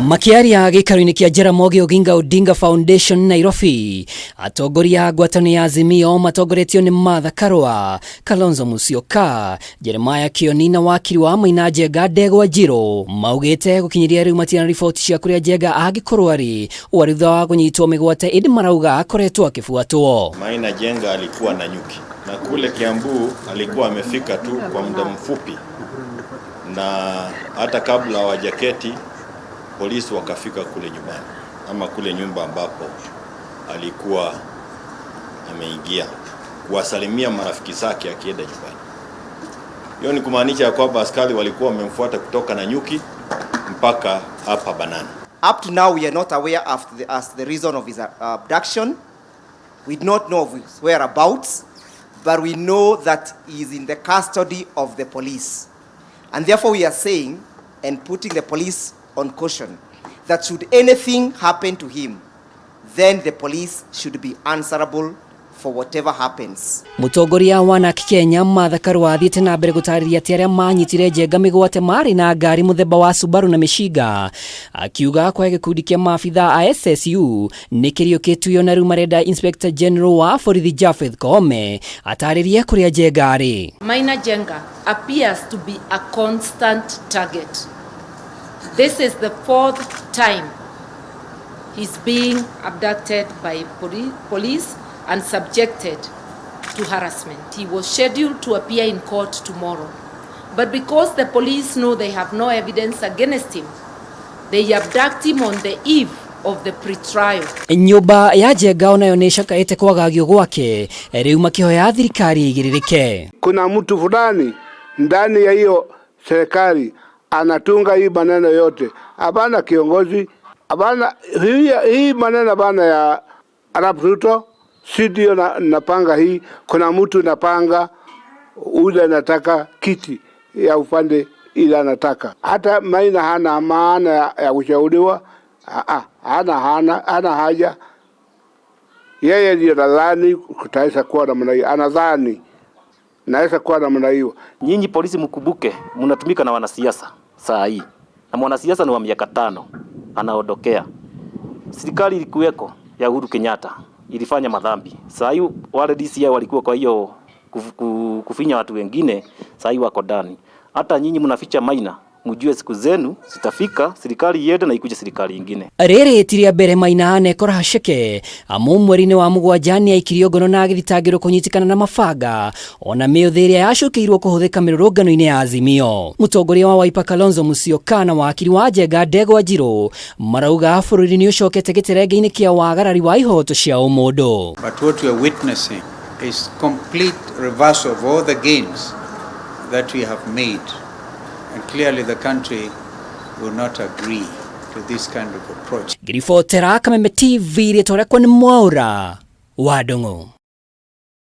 Makiaria gĩikaro-inĩ kĩa Jaramogi Oginga Odinga Foundation Nairobi, atongoria ngwatanĩro ya Azimio matongoretio nĩ Martha Karua, Kalonzo Musyoka, Jeremiah Kioni na wakiri wa MAINA NJENGA NDOIKAINE maugĩte gũkinyĩria rĩu matina riboti cia kũrĩa NJENGA angĩkorwo arĩ thutha wa kũnyitwo mĩgwate ĩndĩ marauga akoretwo akĩbuatwo. MAINA NJENGA alikuwa na nyuki na kule Kiambu alikuwa amefika tu kwa muda mfupi, na hata kabla hawajaketi polisi wakafika kule nyumbani ama kule nyumba ambapo alikuwa ameingia kuwasalimia marafiki zake akienda nyumbani. Hiyo ni kumaanisha kwamba askari walikuwa wamemfuata kutoka na nyuki mpaka hapa Banana. Up to now we are not aware of the reason of his abduction. We do not know of his whereabouts, but we know that he is in the custody of the police. And therefore we are saying and putting the police on caution that should anything happen to him, then the police should be answerable for whatever happens. Mutongoria wa Kenya Martha Karua athiĩte na mbere gũtarĩria atĩ arĩa manyitire NJENGA mĩgwate marĩ na ngari mũthemba wa Subaru na mĩcinga, akiuga kwa gĩkundi kĩa maabitha a SSU nĩ kĩriũkĩtio na rĩu marenda Inspector General wa borithi Japheth Koome atarĩrie kũrĩa NJENGA arĩ. MAINA NJENGA appears to be a constant target. This is the 4th time he's being abducted by police and subjected to harassment. He was scheduled to appear in court tomorrow, but because the police know they have no evidence against him, they abduct him on the eve of the pre-trial. Nyumba ya NJENGA onayo nĩ ĩcakaĩte kwagagio gwake, rĩu makĩhoya thirikari igĩrĩrĩke. Kuna mtu fulani ndani ya hiyo serikali anatunga hii maneno yote. Hapana kiongozi, hapana hii maneno hapana ya Arab Ruto, si ndio napanga hii. Kuna mtu napanga ule nataka kiti ya upande ila nataka. Hata MAINA hana maana ya kushauriwa, hana haja. Yeye ndio nadhani kutaweza kuwa namna hiyo, anadhani naweza kuwa namna hiyo. Nyinyi polisi mkubuke, mnatumika na wanasiasa saa hii. Na mwanasiasa ni wa miaka 5 anaondokea. Serikali ilikuweko ya Uhuru Kenyatta ilifanya madhambi. Saa hii wale DCI walikuwa kwa hiyo kufinya watu wengine, saa hii wako ndani. Hata nyinyi mnaficha MAINA, mjue siku zenu zitafika, serikali yende na ikuje serikali nyingine. Rĩrĩ ti rĩa mbere MAINA anekora haceke amu mweri-inĩ wa mũgwanja nĩ aikirio ngono na agĩthitangĩrwo kũnyitikana na mabanga ona mĩũthĩ ĩrĩa yacũkĩirwo kũhũthĩka mĩrũrũngano-inĩ ya Azimio. Mũtongoria wa Wiper Kalonzo Musyoka na wakiri wa NJENGA NDOIKAINE marauga bũrũri nĩ ũcokete gĩterenge-inĩ kĩa wagarari wa ihoto cia ũmũndũ. But what we are witnessing is complete reversal of all the gains that we have made. And clearly the country will not agree to this kind of approach. Girifotera Kameme TV rĩtwa rĩakwa nĩ Mwaura wa Ndung'u.